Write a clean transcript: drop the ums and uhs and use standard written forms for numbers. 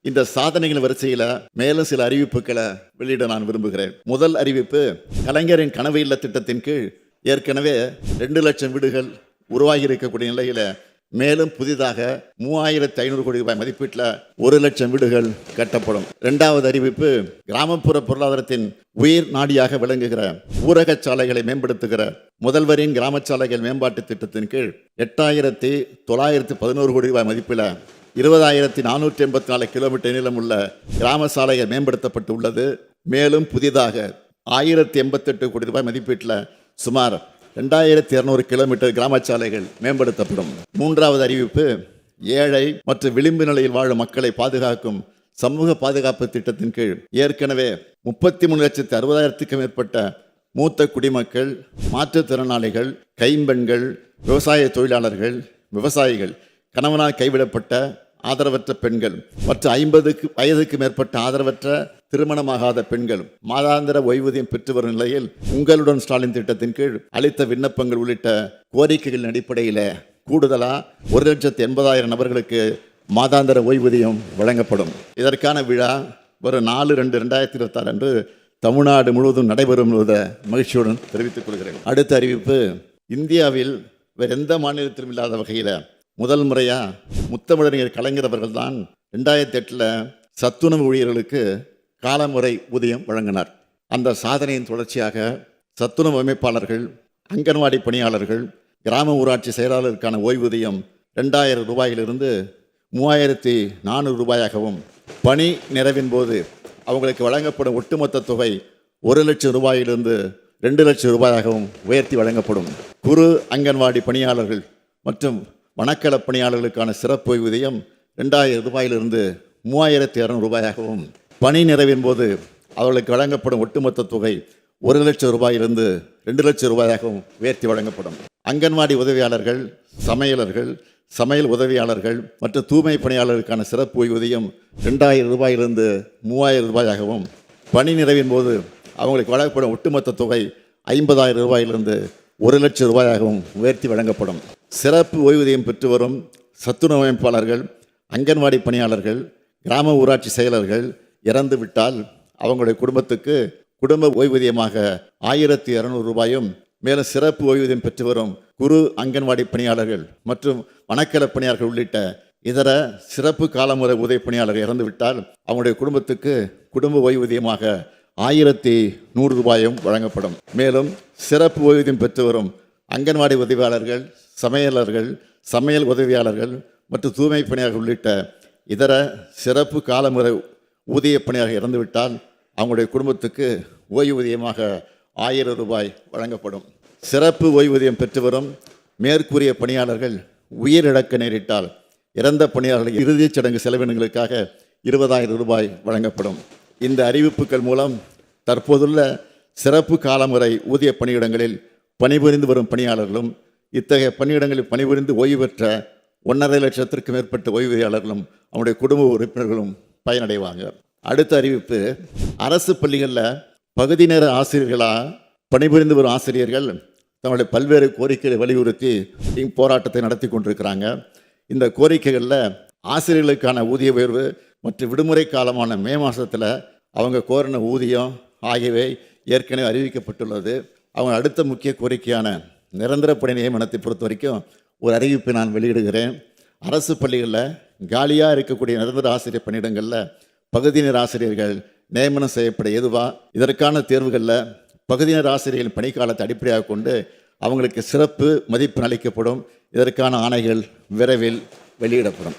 இந்த சாதனைகள் வரிசையில் மேலும் சில அறிவிப்புகளை வெளியிட நான் விரும்புகிறேன். முதல் அறிவிப்பு, கலைஞரின் கனவு இல்ல திட்டத்தின் கீழ் ஏற்கனவே 2 லட்சம் வீடுகள் உருவாகி இருக்கக்கூடிய நிலையில் மேலும் புதிதாக 3500 கோடி ரூபாய் மதிப்பீட்டில் 1 லட்சம் வீடுகள் கட்டப்படும். இரண்டாவது அறிவிப்பு, கிராமப்புற பொருளாதாரத்தின் உயிர் நாடியாக விளங்குகிற ஊரக சாலைகளை மேம்படுத்துகிற முதல்வரின் கிராம சாலைகள் மேம்பாட்டு திட்டத்தின் கீழ் 8911 கோடி ரூபாய் மதிப்பில் 20,484 கிலோமீட்டர் நீளம் உள்ள கிராம சாலைகள் மேம்படுத்தப்பட்டு உள்ளது. மேலும் புதிதாக 1088 கோடி ரூபாய் மதிப்பீட்டில் சுமார் 2200 கிலோமீட்டர் கிராம சாலைகள் மேம்படுத்தப்படும். மூன்றாவது அறிவிப்பு, ஏழை மற்றும் விளிம்பு நிலையில் வாழும் மக்களை பாதுகாக்கும் சமூக பாதுகாப்பு திட்டத்தின் கீழ் ஏற்கனவே 33,60,000க்கும் மேற்பட்ட மூத்த குடிமக்கள், மாற்றுத்திறனாளிகள், கைம்பெண்கள், விவசாய தொழிலாளர்கள், விவசாயிகள், கணவனால் கைவிடப்பட்ட ஆதரவற்ற பெண்கள் மற்றும் 50 வயதுக்கு மேற்பட்ட ஆதரவற்ற திருமணமாகாத பெண்கள் மாதாந்திர ஓய்வூதியம் பெற்று வரும் நிலையில் உங்களுடன் ஸ்டாலின் திட்டத்தின் கீழ் அளித்த விண்ணப்பங்கள் உள்ளிட்ட கோரிக்கைகளின் அடிப்படையில் கூடுதலாக 1,80,000 நபர்களுக்கு மாதாந்திர ஓய்வூதியம் வழங்கப்படும். இதற்கான விழா வரும் 4/2/2026 அன்று தமிழ்நாடு முழுவதும் நடைபெறும் மகிழ்ச்சியுடன் தெரிவித்துக் கொள்கிறேன். அடுத்த அறிவிப்பு, இந்தியாவில் வேறு எந்த மாநிலத்திலும் இல்லாத வகையில் முதல் முறையாக முத்தமிழறிஞர் கலைஞர் அவர்கள் தான் 2008 சத்துணவு ஊழியர்களுக்கு காலமுறை ஊதியம் வழங்கினார். அந்த சாதனையின் தொடர்ச்சியாக சத்துணவு அமைப்பாளர்கள், அங்கன்வாடி பணியாளர்கள், கிராம ஊராட்சி செயலாளருக்கான ஓய்வூதியம் 2,000 ரூபாயிலிருந்து 3,400 ரூபாயாகவும், பணி நிறைவின் போது அவங்களுக்கு வழங்கப்படும் ஒட்டுமொத்த தொகை 1 லட்சம் ரூபாயிலிருந்து 2 லட்சம் ரூபாயாகவும் உயர்த்தி வழங்கப்படும். குறு அங்கன்வாடி பணியாளர்கள் மற்றும் வனக்கள பணியாளர்களுக்கான சிறப்பு ஓய்வூதியம் 2,000 ரூபாயிலிருந்து 3,200 ரூபாயாகவும், பணி நிறைவின் போது அவர்களுக்கு வழங்கப்படும் ஒட்டுமொத்த தொகை 1 லட்சம் ரூபாயிலிருந்து 2 லட்சம் ரூபாயாகவும் உயர்த்தி வழங்கப்படும். அங்கன்வாடி உதவியாளர்கள், சமையலர்கள், சமையல் உதவியாளர்கள் மற்றும் தூய்மை பணியாளர்களுக்கான சிறப்பு ஓய்வூதியம் 2,000 ரூபாயிலிருந்து 3,000 ரூபாயாகவும், பணி நிறைவின் போது அவங்களுக்கு வழங்கப்படும் ஒட்டுமொத்த தொகை 50,000 ரூபாயிலிருந்து 1 லட்சம் ரூபாயாகவும் உயர்த்தி வழங்கப்படும். சிறப்பு ஓய்வூதியம் பெற்று வரும் சத்துணவு அமைப்பாளர்கள், அங்கன்வாடி பணியாளர்கள், கிராம ஊராட்சி செயலர்கள் இறந்து விட்டால் அவங்களுடைய குடும்பத்துக்கு குடும்ப ஓய்வூதியமாக 1,200 ரூபாயும், மேலும் சிறப்பு ஓய்வூதியம் பெற்று வரும் குறு அங்கன்வாடி பணியாளர்கள் மற்றும் வனக்கல பணியாளர்கள் உள்ளிட்ட இதர சிறப்பு காலமுறை உதவி பணியாளர்கள் இறந்து விட்டால் அவங்களுடைய குடும்பத்துக்கு குடும்ப ஓய்வூதியமாக 1,100 ரூபாயும் வழங்கப்படும். மேலும் சிறப்பு ஓய்வூதியம் பெற்று வரும் அங்கன்வாடி உதவியாளர்கள், சமையலர்கள், சமையல் உதவியாளர்கள் மற்றும் தூய்மை பணியாளர்கள் உள்ளிட்ட இதர சிறப்பு காலமுறை ஊதிய பணியாக இறந்துவிட்டால் அவங்களுடைய குடும்பத்துக்கு ஓய்வூதியமாக 1,000 ரூபாய் வழங்கப்படும். சிறப்பு ஓய்வூதியம் பெற்று வரும் மேற்கூறிய பணியாளர்கள் உயிரிழக்க நேரிட்டால் இறந்த பணியாளர்கள் இறுதிச் சடங்கு செலவினங்களுக்காக 20,000 ரூபாய் வழங்கப்படும். இந்த அறிவிப்புகள் மூலம் தற்போதுள்ள சிறப்பு காலமுறை ஊதிய பணியிடங்களில் பணிபுரிந்து வரும் பணியாளர்களும், இத்தகைய பணியிடங்களில் பணிபுரிந்து ஓய்வு பெற்ற 1,50,000 லட்சத்திற்கும் மேற்பட்ட ஓய்வூதியாளர்களும் அவருடைய குடும்ப உறுப்பினர்களும் பயனடைவாங்க. அடுத்த அறிவிப்பு, அரசு பள்ளிகளில் பகுதி நேர ஆசிரியர்களாக பணிபுரிந்து வரும் ஆசிரியர்கள் தங்களுடைய பல்வேறு கோரிக்கைகளை வலியுறுத்தி போராட்டத்தை நடத்தி கொண்டிருக்கிறாங்க. இந்த கோரிக்கைகளில் ஆசிரியர்களுக்கான ஊதிய உயர்வு மற்றும் விடுமுறை காலமான மே மாதத்தில் அவங்க கோரின ஊதியம் ஆகியவை ஏற்கனவே அறிவிக்கப்பட்டுள்ளது. அவங்க அடுத்த முக்கிய கோரிக்கையான நிரந்தர பணி நியமனத்தை பொறுத்த வரைக்கும் ஒரு அறிவிப்பை நான் வெளியிடுகிறேன். அரசு பள்ளிகளில் காலியாக இருக்கக்கூடிய நிரந்தர ஆசிரியர் பணியிடங்களில் பகுதி நேர ஆசிரியர்கள் நியமனம் செய்யப்பட ஏதுவா, இதற்கான தேர்வுகளில் பகுதி நேர ஆசிரியர்களின் பணிக்காலத்தை அடிப்படையாக கொண்டு அவங்களுக்கு சிறப்பு மதிப்பெண் அளிக்கப்படும். இதற்கான ஆணைகள் விரைவில் வெளியிடப்படும்.